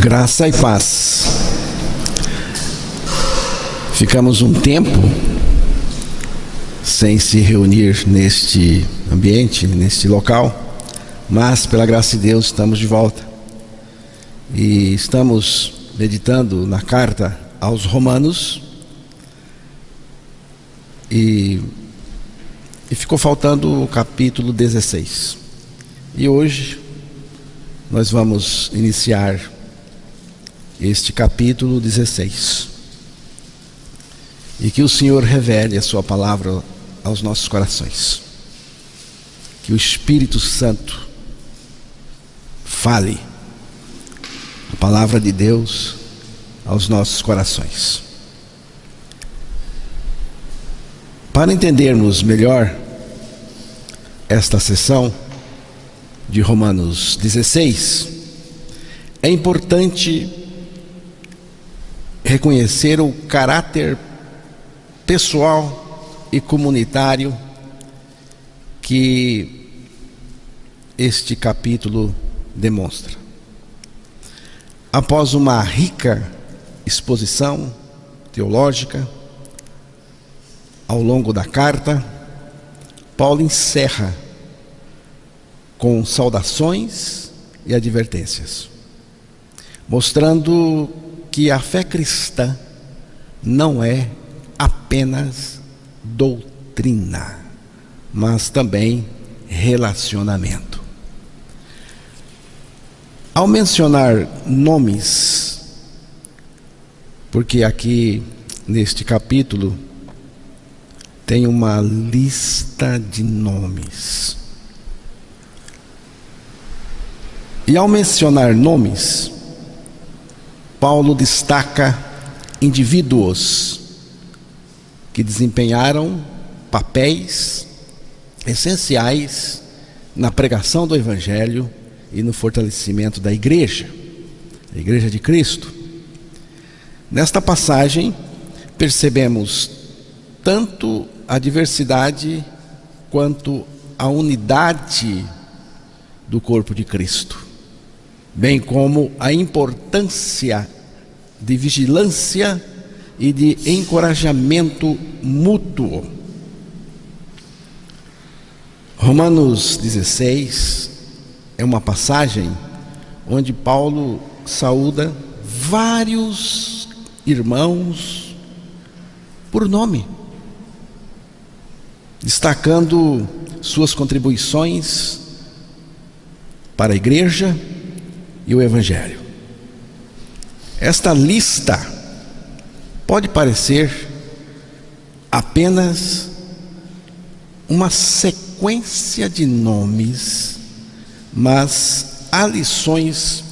Graça e paz. Ficamos um tempo sem se reunir neste ambiente, neste local, mas pela graça de Deus estamos de volta. E estamos meditando na carta aos Romanos e ficou faltando o capítulo 16. E hoje nós vamos iniciar este capítulo 16. E que o Senhor revele a sua palavra aos nossos corações. Que o Espírito Santo fale a palavra de Deus aos nossos corações. Para entendermos melhor esta sessão de Romanos 16, é importante reconhecer o caráter pessoal e comunitário que este capítulo demonstra. Após uma rica exposição teológica ao longo da carta, Paulo encerra com saudações e advertências, mostrando que a fé cristã não é apenas doutrina, mas também relacionamento. Ao mencionar nomes, porque aqui neste capítulo tem uma lista de nomes. E ao mencionar nomes, Paulo destaca indivíduos que desempenharam papéis essenciais na pregação do Evangelho e no fortalecimento da igreja, a Igreja de Cristo. Nesta passagem, percebemos tanto a diversidade quanto a unidade do corpo de Cristo, bem como a importância de vigilância e de encorajamento mútuo. Romanos 16 é uma passagem onde Paulo saúda vários irmãos por nome, destacando suas contribuições para a igreja e o Evangelho. Esta lista pode parecer apenas uma sequência de nomes, mas há lições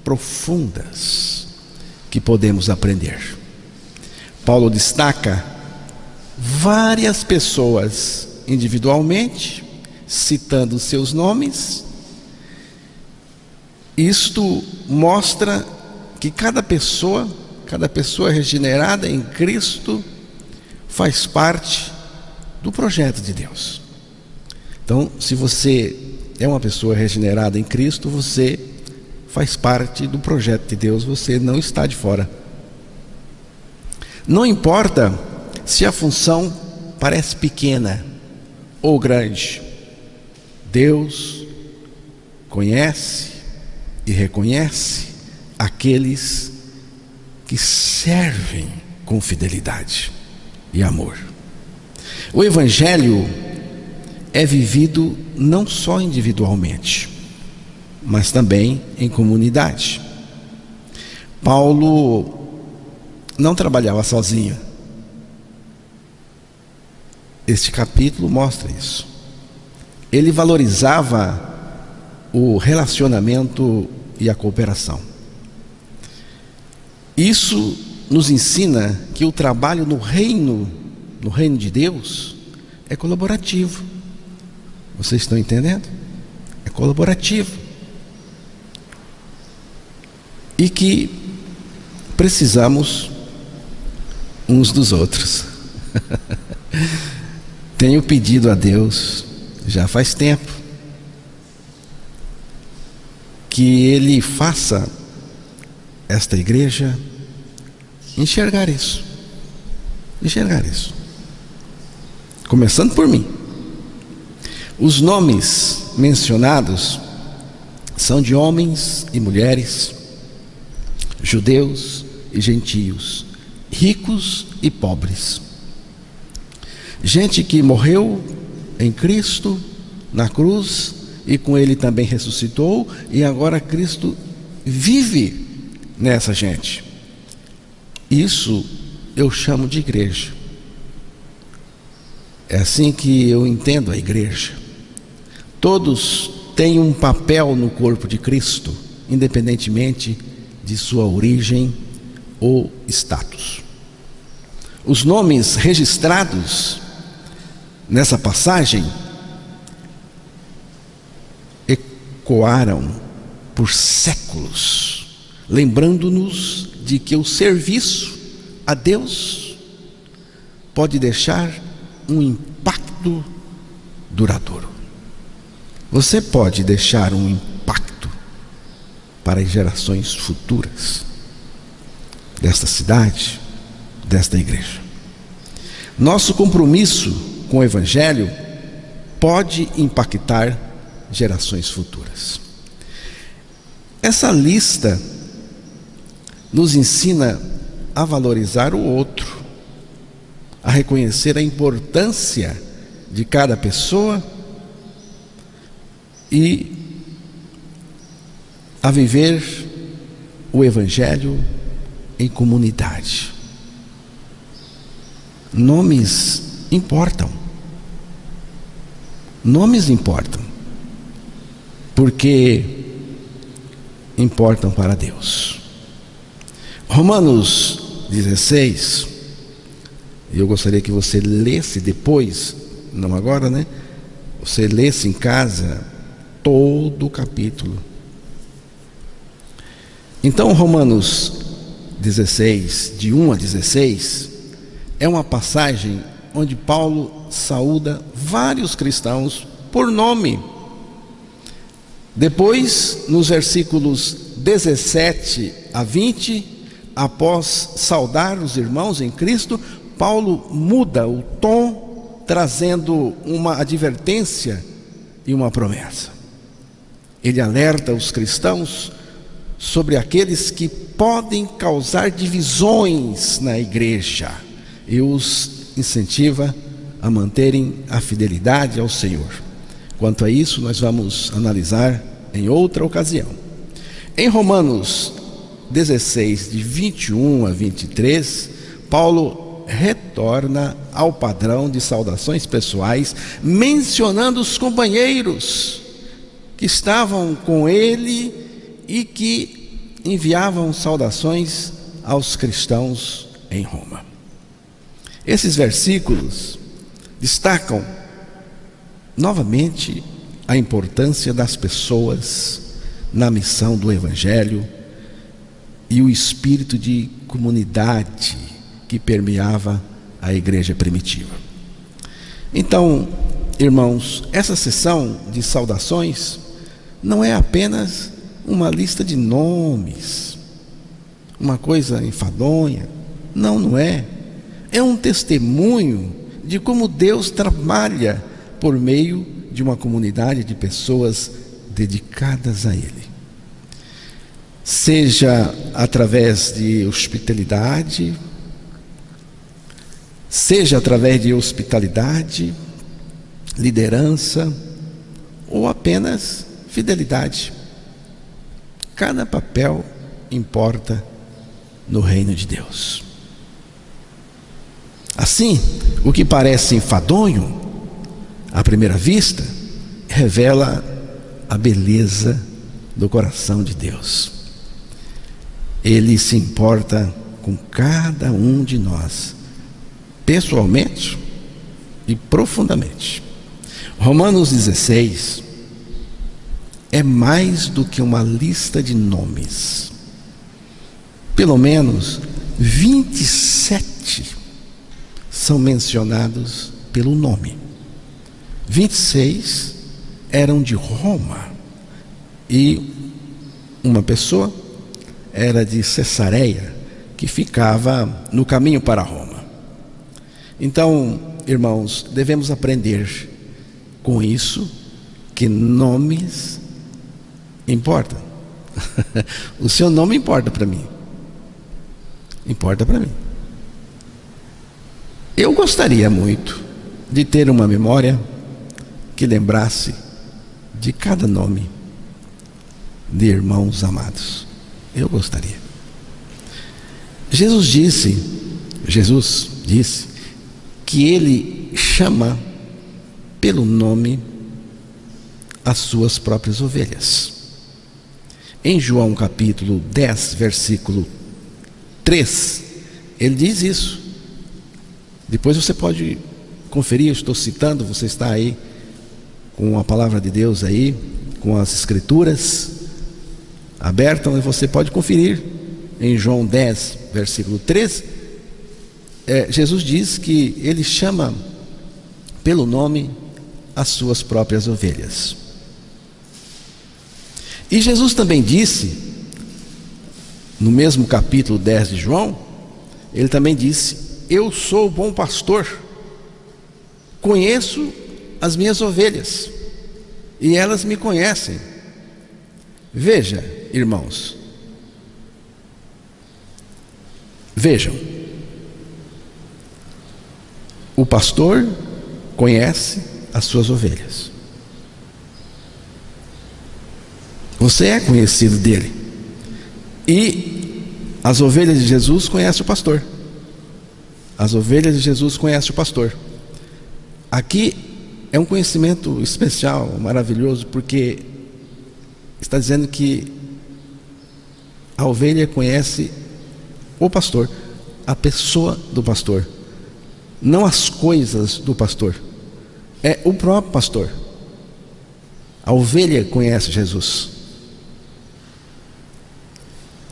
profundas que podemos aprender. Paulo destaca várias pessoas individualmente, citando seus nomes. Isto mostra que cada pessoa regenerada em Cristo faz parte do projeto de Deus. Então, se você é uma pessoa regenerada em Cristo, você faz parte do projeto de Deus, você não está de fora. Não importa se a função parece pequena ou grande, Deus conhece e reconhece aqueles que servem com fidelidade e amor. O Evangelho é vivido não só individualmente, mas também em comunidade. Paulo não trabalhava sozinho. Este capítulo mostra isso. Ele valorizava o relacionamento e a cooperação. Isso nos ensina que o trabalho no reino de Deus é colaborativo. Vocês estão entendendo? É colaborativo. E que precisamos uns dos outros. Tenho pedido a Deus já faz tempo que Ele faça esta igreja enxergar isso. Enxergar isso. Começando por mim. Os nomes mencionados são de homens e mulheres, judeus e gentios, ricos e pobres. Gente que morreu em Cristo na cruz e com Ele também ressuscitou, e agora Cristo vive nessa gente. Isso eu chamo de igreja. É assim que eu entendo a igreja. Todos têm um papel no corpo de Cristo, independentemente de sua origem ou status. Os nomes registrados nessa passagem ecoaram por séculos, lembrando-nos de que o serviço a Deus pode deixar um impacto duradouro. Você pode deixar um impacto para as gerações futuras desta cidade, desta igreja. Nosso compromisso com o Evangelho pode impactar gerações futuras. Essa lista nos ensina a valorizar o outro, a reconhecer a importância de cada pessoa e a viver o Evangelho em comunidade. Nomes importam. Nomes importam, porque importam para Deus. Romanos 16, eu gostaria que você lesse depois, não agora, né? Você lesse em casa todo o capítulo. Então, Romanos 16, de 1 a 16, é uma passagem onde Paulo saúda vários cristãos por nome. Depois, nos versículos 17 a 20, após saudar os irmãos em Cristo, Paulo muda o tom, trazendo uma advertência e uma promessa. Ele alerta os cristãos sobre aqueles que podem causar divisões na igreja e os incentiva a manterem a fidelidade ao Senhor. Quanto a isso, nós vamos analisar em outra ocasião. Em Romanos 16, de 21 a 23, Paulo retorna ao padrão de saudações pessoais, mencionando os companheiros que estavam com ele e que enviavam saudações aos cristãos em Roma. Esses versículos destacam novamente a importância das pessoas na missão do Evangelho e o espírito de comunidade que permeava a igreja primitiva. Então, irmãos, essa sessão de saudações não é apenas uma lista de nomes, uma coisa enfadonha. Não, não é. É um testemunho de como Deus trabalha por meio de uma comunidade de pessoas dedicadas a Ele. Seja através de hospitalidade, liderança ou apenas fidelidade. Cada papel importa no reino de Deus. Assim, o que parece enfadonho à primeira vista revela a beleza do coração de Deus. Ele se importa com cada um de nós, pessoalmente e profundamente. Romanos 16 é mais do que uma lista de nomes. Pelo menos 27 são mencionados pelo nome. 26 eram de Roma e uma pessoa era de Cesareia, que ficava no caminho para Roma. Então, irmãos, devemos aprender com isso que nomes importam. O seu nome importa para mim. Importa para mim. Eu gostaria muito de ter uma memória que lembrasse de cada nome de irmãos amados. Eu gostaria. Jesus disse que Ele chama pelo nome as suas próprias ovelhas. Em João capítulo 10, versículo 3, Ele diz isso. Depois você pode conferir, eu estou citando, você está aí com a palavra de Deus aí, com as escrituras abertas, e você pode conferir em João 10, versículo 3, Jesus diz que Ele chama pelo nome as suas próprias ovelhas. E Jesus também disse, no mesmo capítulo 10 de João, Ele também disse: eu sou o bom pastor, conheço as minhas ovelhas, e elas me conhecem. Veja, irmãos, vejam, o pastor conhece as suas ovelhas. Você é conhecido dele. E as ovelhas de Jesus conhecem o pastor. As ovelhas de Jesus conhecem o pastor. Aqui é um conhecimento especial, maravilhoso, porque está dizendo que a ovelha conhece o pastor, a pessoa do pastor, não as coisas do pastor, é o próprio pastor. A ovelha conhece Jesus.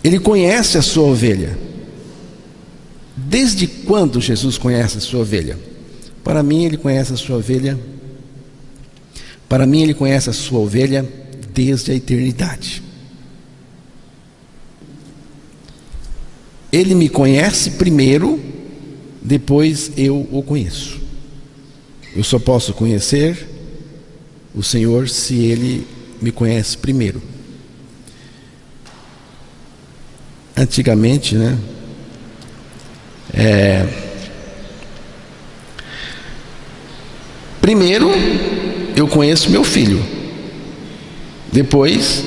Ele conhece a sua ovelha. Desde quando Jesus conhece a sua ovelha? Para mim, Ele conhece a sua ovelha. Para mim, Ele conhece a sua ovelha desde a eternidade. Ele me conhece primeiro, depois eu o conheço. Eu só posso conhecer o Senhor se Ele me conhece primeiro. Antigamente, né? Primeiro eu conheço meu filho, depois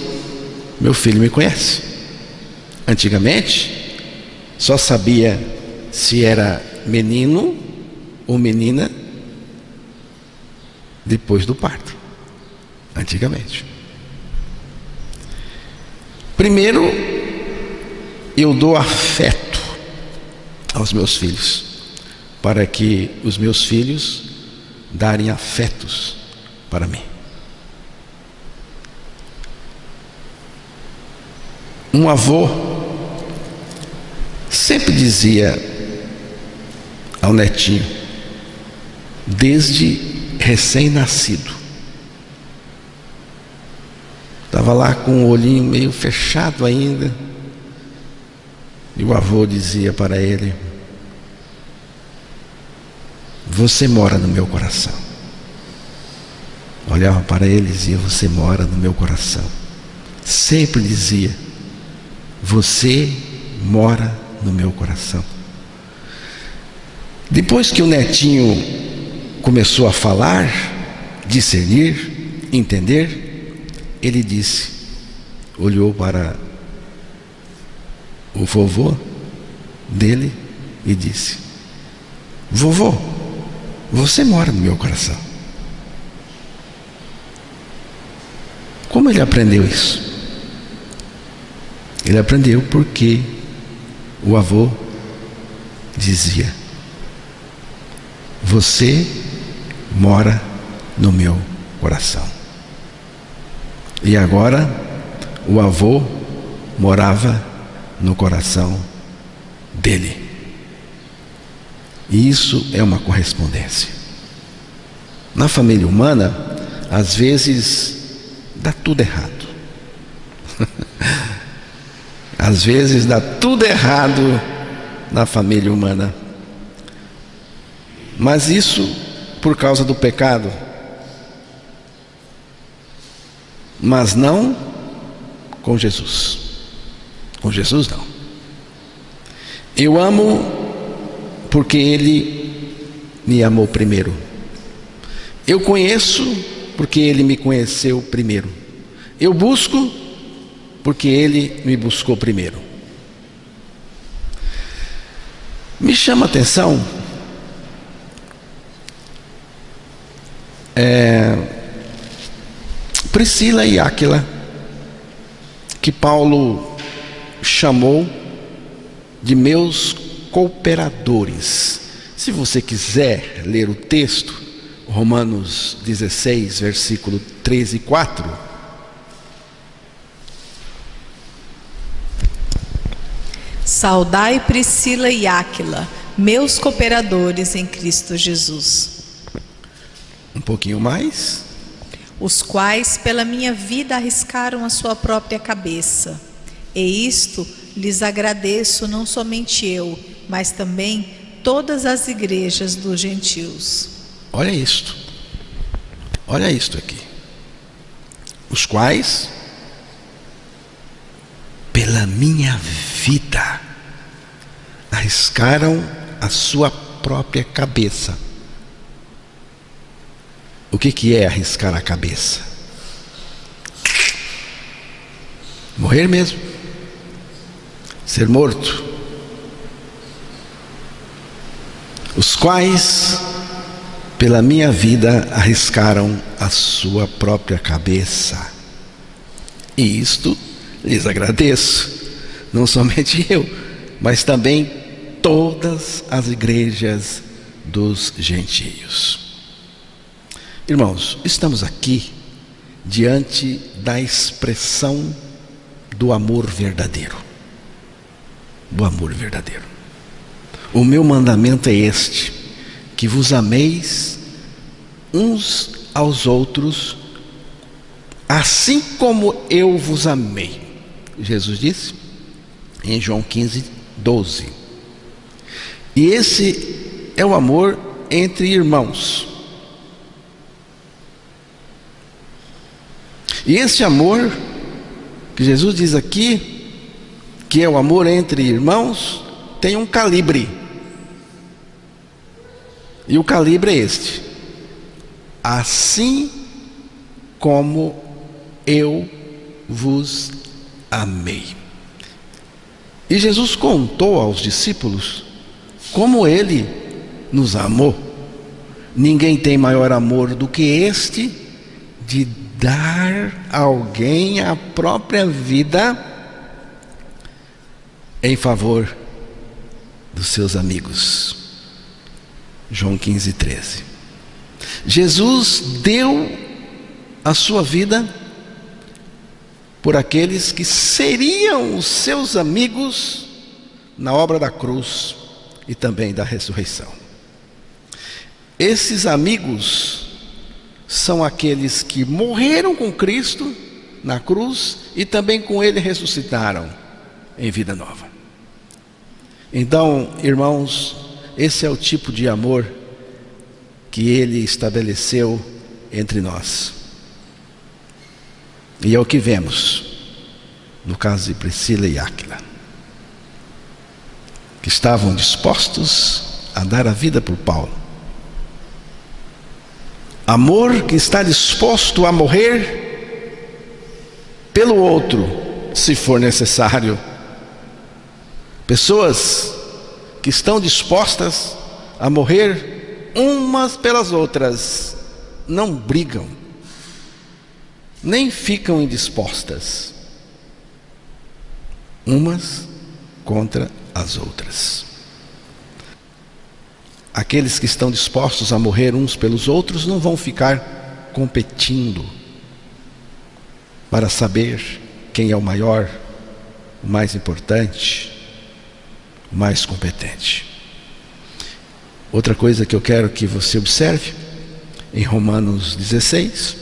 meu filho me conhece. Antigamente só sabia se era menino ou menina depois do parto. Antigamente. Primeiro eu dou afeto aos meus filhos, para que os meus filhos darem afetos para mim. Um avô sempre dizia ao netinho, desde recém-nascido, estava lá com o olhinho meio fechado ainda, e o avô dizia para ele: você mora no meu coração. Olhava para ele e dizia: você mora no meu coração. Sempre dizia: você mora no meu coração. Depois que o netinho começou a falar, discernir, entender, ele disse, olhou para o vovô dele e disse: vovô, você mora no meu coração. Como ele aprendeu isso? Ele aprendeu porque o avô dizia: você mora no meu coração. E agora o avô morava no coração dele. E isso é uma correspondência. Na família humana, às vezes dá tudo errado. Às vezes dá tudo errado na família humana, mas isso por causa do pecado, mas não com Jesus. Com Jesus não. Eu amo porque Ele me amou primeiro. Eu conheço porque Ele me conheceu primeiro. Eu busco porque Ele me buscou primeiro. Me chama a atenção Priscila e Áquila, que Paulo chamou de meus cooperadores. Se você quiser ler o texto, Romanos 16, versículo 13 e 4. Saudai Priscila e Áquila, meus cooperadores em Cristo Jesus. Um pouquinho mais. Os quais pela minha vida arriscaram a sua própria cabeça. E isto lhes agradeço, não somente eu, mas também todas as igrejas dos gentios. Olha isto. Olha isto aqui. Os quais pela minha vida arriscaram a sua própria cabeça. O que é arriscar a cabeça? Morrer mesmo. Ser morto. Os quais pela minha vida arriscaram a sua própria cabeça. E isto lhes agradeço, não somente eu, mas também todas as igrejas dos gentios. Irmãos, estamos aqui diante da expressão do amor verdadeiro. Do amor verdadeiro. O meu mandamento é este: que vos ameis uns aos outros, assim como eu vos amei. Jesus disse em João 15, 12. E esse é o amor entre irmãos. E esse amor que Jesus diz aqui, que é o amor entre irmãos, tem um calibre. E o calibre é este: assim como eu vos amei. E Jesus contou aos discípulos como Ele nos amou. Ninguém tem maior amor do que este, de dar a alguém a própria vida em favor dos seus amigos. João 15, 13. Jesus deu a sua vida por aqueles que seriam os seus amigos na obra da cruz e também da ressurreição. Esses amigos são aqueles que morreram com Cristo na cruz e também com Ele ressuscitaram em vida nova. Então, irmãos, esse é o tipo de amor que Ele estabeleceu entre nós. E é o que vemos no caso de Priscila e Áquila, que estavam dispostos a dar a vida por Paulo. Amor que está disposto a morrer pelo outro, se for necessário. Pessoas que estão dispostas a morrer umas pelas outras, não brigam, nem ficam indispostas, umas contra as outras. Aqueles que estão dispostos a morrer uns pelos outros não vão ficar competindo para saber quem é o maior, o mais importante, o mais competente. Outra coisa que eu quero que você observe, em Romanos 16,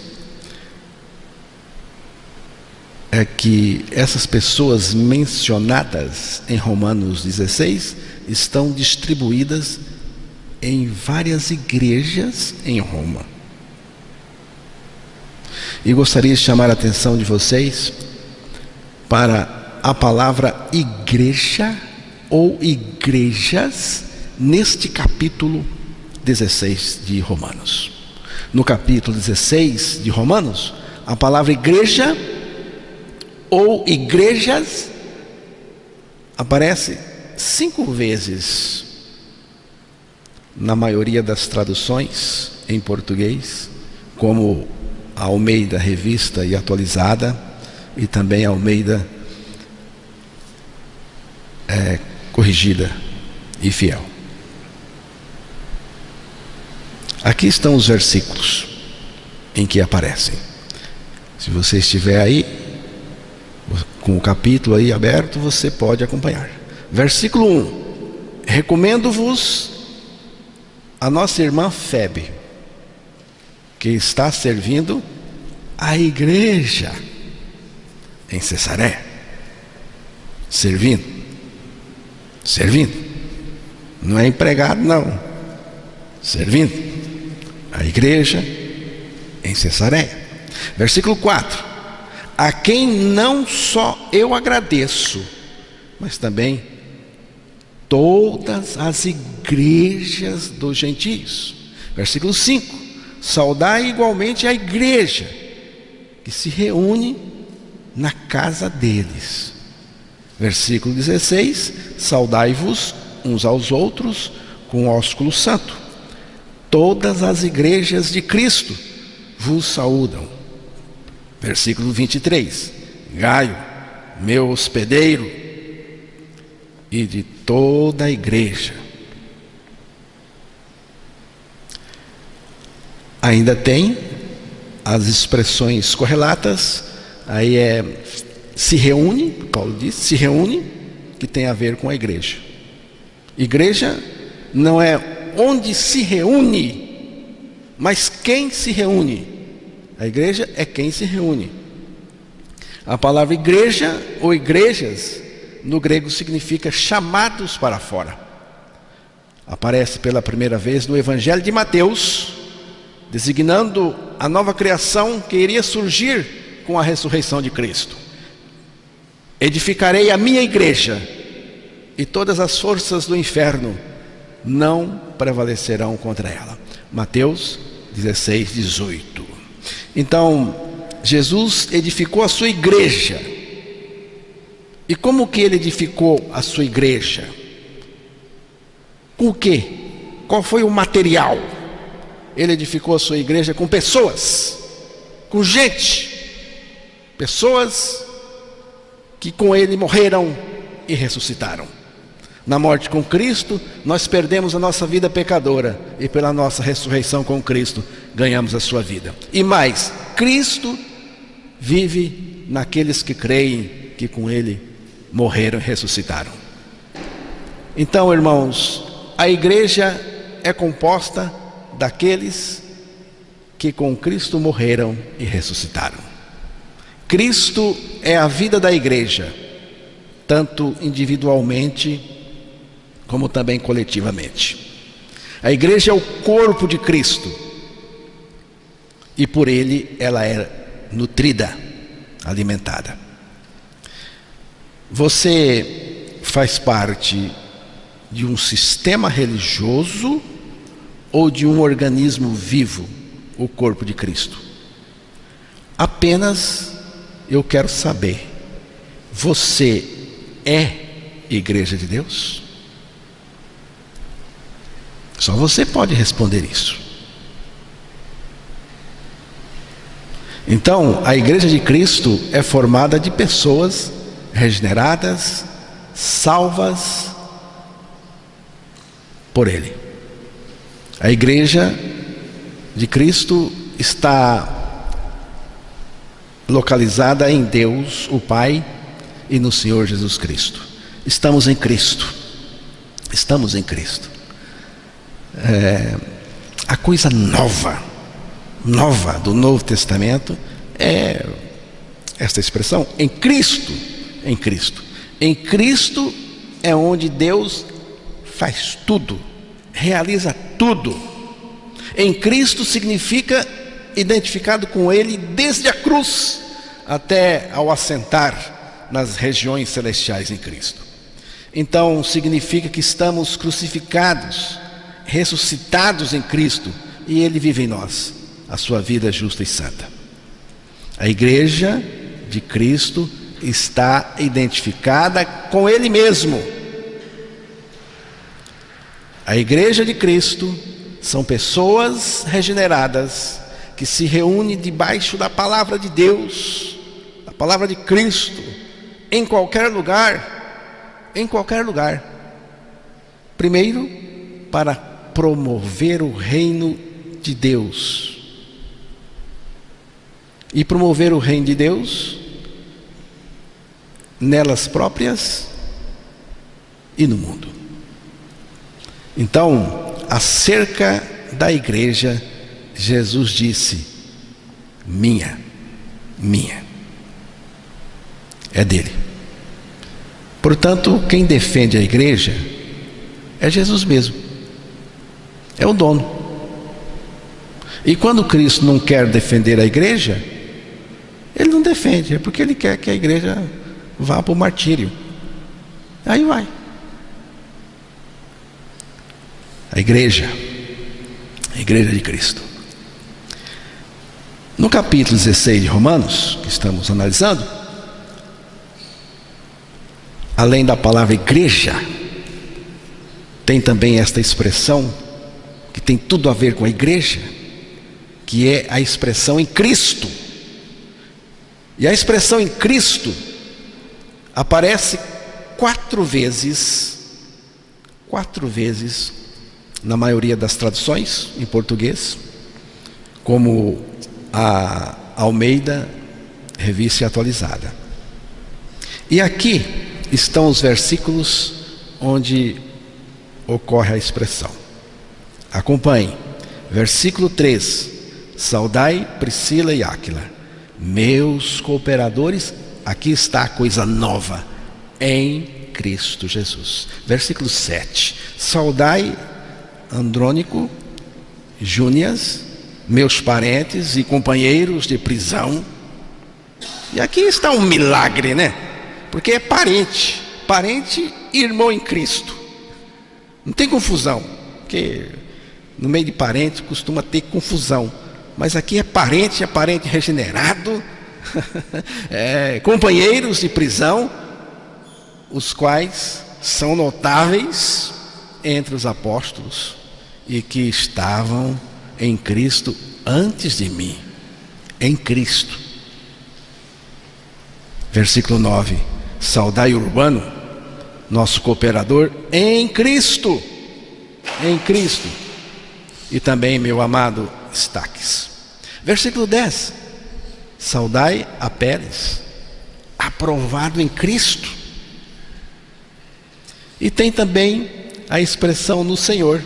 é que essas pessoas mencionadas em Romanos 16 estão distribuídas em várias igrejas em Roma. E gostaria de chamar a atenção de vocês para a palavra igreja ou igrejas neste capítulo 16 de Romanos. No capítulo 16 de Romanos, a palavra igreja ou igrejas aparece 5 vezes na maioria das traduções em português, como a Almeida Revista e Atualizada, e também a Almeida Corrigida e Fiel. Aqui estão os versículos em que aparecem. Se você estiver aí com o capítulo aí aberto, você pode acompanhar. Versículo 1: recomendo-vos a nossa irmã Febe, que está servindo a igreja em Cesaré. Servindo. Não é empregado, não. Servindo a igreja em Cesaré. Versículo 4: a quem não só eu agradeço, mas também todas as igrejas dos gentios. Versículo 5: saudai igualmente a igreja que se reúne na casa deles. Versículo 16: saudai-vos uns aos outros com ósculo santo. Todas as igrejas de Cristo vos saúdam. Versículo 23: Gaio, meu hospedeiro, e de toda a igreja. Ainda tem as expressões correlatas. Aí se reúne, Paulo diz, se reúne, que tem a ver com a igreja. Igreja não é onde se reúne, mas quem se reúne. A igreja é quem se reúne. A palavra igreja ou igrejas no grego significa chamados para fora. Aparece pela primeira vez no Evangelho de Mateus, designando a nova criação que iria surgir com a ressurreição de Cristo. Edificarei a minha igreja, e todas as forças do inferno não prevalecerão contra ela. Mateus 16, 18. Então, Jesus edificou a sua igreja. E como que ele edificou a sua igreja? Com o quê? Qual foi o material? Ele edificou a sua igreja com pessoas, com gente, pessoas que com ele morreram e ressuscitaram. Na morte com Cristo, nós perdemos a nossa vida pecadora, e pela nossa ressurreição com Cristo, ganhamos a sua vida. E mais, Cristo vive naqueles que creem que com ele morreram e ressuscitaram. Então, irmãos, a igreja é composta daqueles que com Cristo morreram e ressuscitaram. Cristo é a vida da igreja, tanto individualmente como também coletivamente. A igreja é o corpo de Cristo, e por ele ela é nutrida, alimentada. Você faz parte de um sistema religioso ou de um organismo vivo, o corpo de Cristo? Apenas eu quero saber, você é igreja de Deus? Só você pode responder isso. Então, a igreja de Cristo é formada de pessoas regeneradas, salvas por ele. A igreja de Cristo está localizada em Deus, o Pai, e no Senhor Jesus Cristo. Estamos em Cristo. Estamos em Cristo. A coisa nova do Novo Testamento é esta expressão? Em Cristo. Em Cristo. Em Cristo é onde Deus faz tudo, realiza tudo. Em Cristo significa identificado com Ele desde a cruz até ao assentar nas regiões celestiais em Cristo. Então significa que estamos crucificados, ressuscitados em Cristo, e Ele vive em nós a sua vida justa e santa. A igreja de Cristo está identificada com Ele mesmo. A igreja de Cristo são pessoas regeneradas que se reúnem debaixo da palavra de Deus, da palavra de Cristo, em qualquer lugar, em qualquer lugar. Primeiro, para promover o reino de Deus. E promover o reino de Deus nelas próprias e no mundo. Então, acerca da igreja, Jesus disse: minha. É dele. Portanto, quem defende a igreja é Jesus mesmo. É o dono. E quando Cristo não quer defender a igreja, Ele não defende, é porque Ele quer que a igreja vá para o martírio. Aí vai. A igreja de Cristo. No capítulo 16 de Romanos, que estamos analisando, além da palavra igreja, tem também esta expressão que tem tudo a ver com a igreja, que é a expressão em Cristo. E a expressão em Cristo aparece 4 vezes na maioria das traduções em português, como a Almeida Revista Atualizada. E aqui estão os versículos onde ocorre a expressão. Acompanhe. Versículo 3: saudai Priscila e Áquila, meus cooperadores. Aqui está a coisa nova, em Cristo Jesus. Versículo 7: saudai Andrônico, Júnias, meus parentes e companheiros de prisão. E aqui está um milagre, né? Porque é parente e irmão em Cristo. Não tem confusão, porque no meio de parente costuma ter confusão. Mas aqui é parente regenerado, companheiros de prisão, os quais são notáveis entre os apóstolos e que estavam em Cristo antes de mim. Em Cristo. Versículo 9: saudai Urbano, nosso cooperador em Cristo. Em Cristo. E também meu amado Estaques. Versículo 10: saudai Apeles, aprovado em Cristo. E tem também a expressão no Senhor,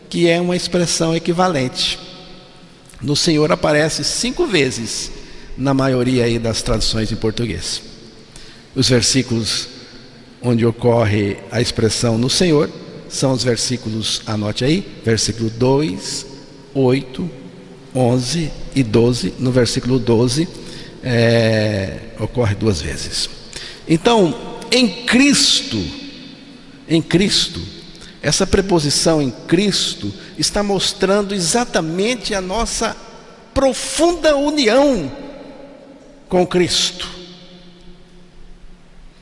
que é uma expressão equivalente. No Senhor aparece 5 vezes na maioria aí das traduções em português. Os versículos onde ocorre a expressão no Senhor são os versículos, anote aí, versículo 2, 8, 11 e 12. No versículo 12 ocorre 2 vezes. Então, em Cristo, essa preposição em Cristo está mostrando exatamente a nossa profunda união com Cristo.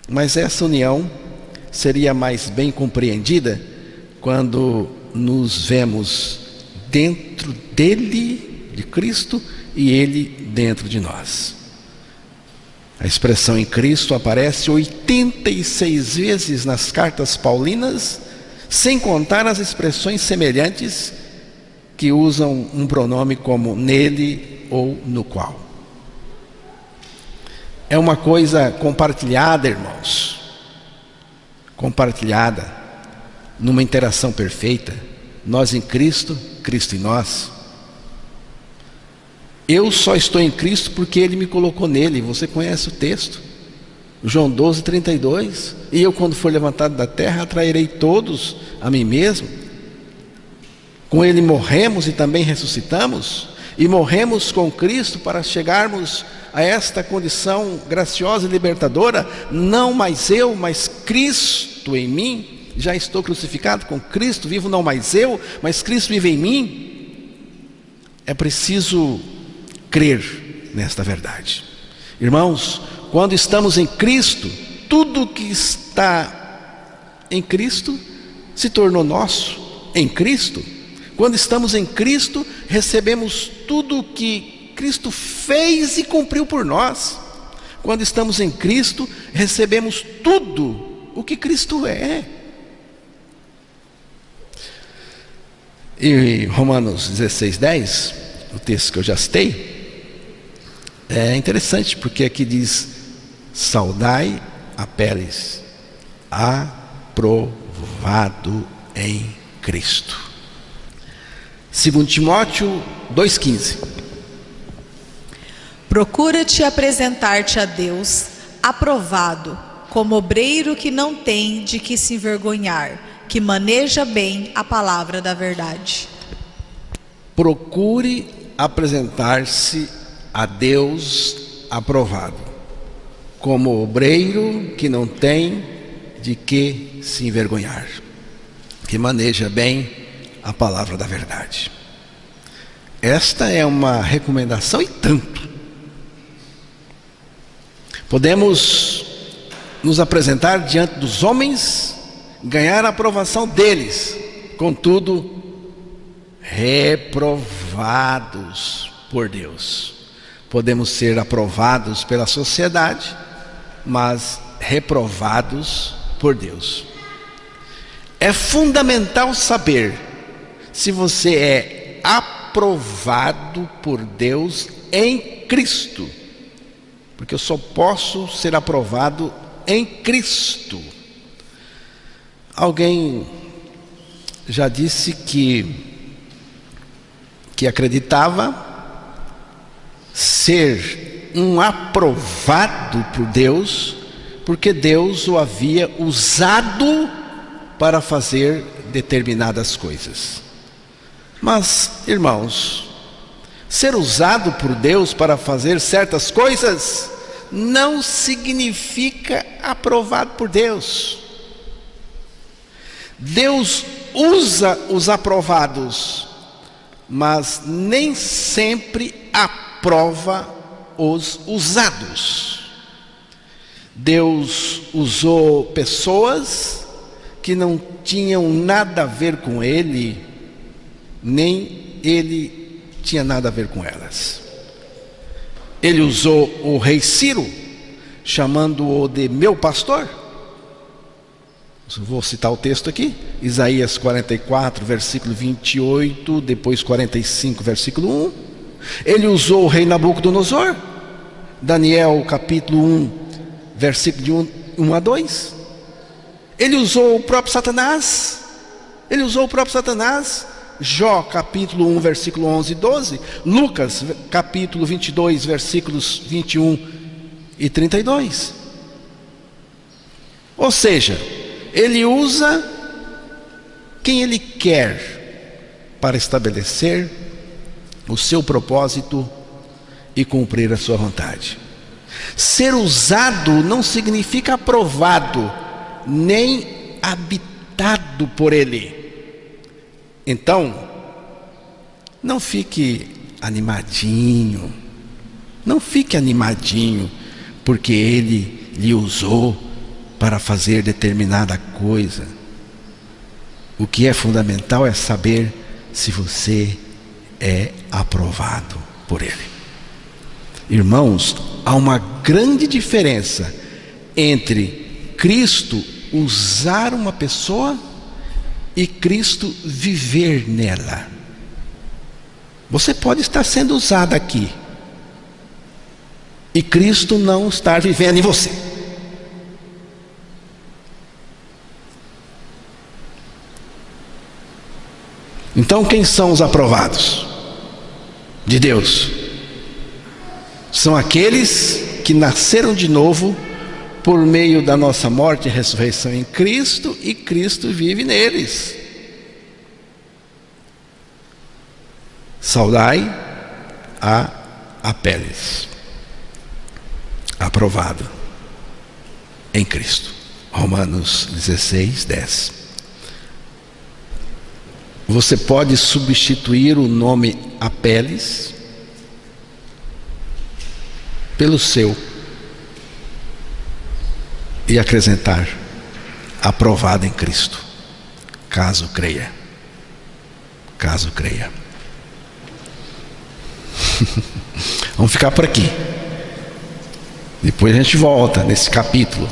Mas essa união seria mais bem compreendida quando nos vemos dentro dele, de Cristo, e ele dentro de nós. A expressão em Cristo aparece 86 vezes nas cartas paulinas, sem contar as expressões semelhantes que usam um pronome como nele ou no qual. É uma coisa compartilhada, irmãos, compartilhada numa interação perfeita, nós em Cristo, Cristo em nós. Eu só estou em Cristo porque Ele me colocou nele. Você conhece o texto? João 12:32. E eu, quando for levantado da terra, atrairei todos a mim mesmo. Com Ele morremos e também ressuscitamos. E morremos com Cristo para chegarmos a esta condição graciosa e libertadora. Não mais eu, mas Cristo em mim. Já estou crucificado com Cristo, vivo não mais eu, mas Cristo vive em mim. É preciso crer nesta verdade. Irmãos, quando estamos em Cristo, tudo que está em Cristo se tornou nosso em Cristo. Quando estamos em Cristo, recebemos tudo que Cristo fez e cumpriu por nós. Quando estamos em Cristo, recebemos tudo o que Cristo é. E Romanos 16:10, o texto que eu já citei, é interessante, porque aqui diz: saudai Apéles, aprovado em Cristo. 2 Timóteo 2,15. Procura-te apresentar-te a Deus aprovado, como obreiro que não tem de que se envergonhar, que maneja bem a palavra da verdade. Procure apresentar-se a Deus aprovado, como obreiro que não tem de que se envergonhar, que maneja bem a palavra da verdade. Esta é uma recomendação e tanto. Podemos nos apresentar diante dos homens, ganhar a aprovação deles, contudo, reprovados por Deus. Podemos ser aprovados pela sociedade, mas reprovados por Deus. É fundamental saber se você é aprovado por Deus em Cristo, porque eu só posso ser aprovado em Cristo. Alguém já disse que acreditava ser um aprovado por Deus, porque Deus o havia usado para fazer determinadas coisas. Mas, irmãos, ser usado por Deus para fazer certas coisas não significa aprovado por Deus. Deus usa os aprovados, mas nem sempre aprova os usados. Deus usou pessoas que não tinham nada a ver com Ele, nem Ele tinha nada a ver com elas. Ele usou o rei Ciro, chamando-o de meu pastor. Vou citar o texto aqui, Isaías 44, versículo 28, depois 45, versículo 1. Ele usou o rei Nabucodonosor, Daniel capítulo 1, versículo de 1 a 2. Ele usou o próprio Satanás. Jó capítulo 1, versículo 11 e 12. Lucas capítulo 22, versículos 21 e 32. Ou seja, Ele usa quem Ele quer para estabelecer o seu propósito e cumprir a sua vontade. Ser usado não significa aprovado, nem habitado por Ele. Então, não fique animadinho, porque Ele lhe usou para fazer determinada coisa. O que é fundamental é saber se você é aprovado por Ele. Irmãos, há uma grande diferença entre Cristo usar uma pessoa e Cristo viver nela. Você pode estar sendo usado aqui e Cristo não estar vivendo em você. Então, quem são os aprovados de Deus? São aqueles que nasceram de novo por meio da nossa morte e ressurreição em Cristo, e Cristo vive neles. Saudai a Apéles, aprovado em Cristo. Romanos 16, 10. Você pode substituir o nome Apéles pelo seu e acrescentar aprovado em Cristo, caso creia. Caso creia. Vamos ficar por aqui. Depois a gente volta nesse capítulo.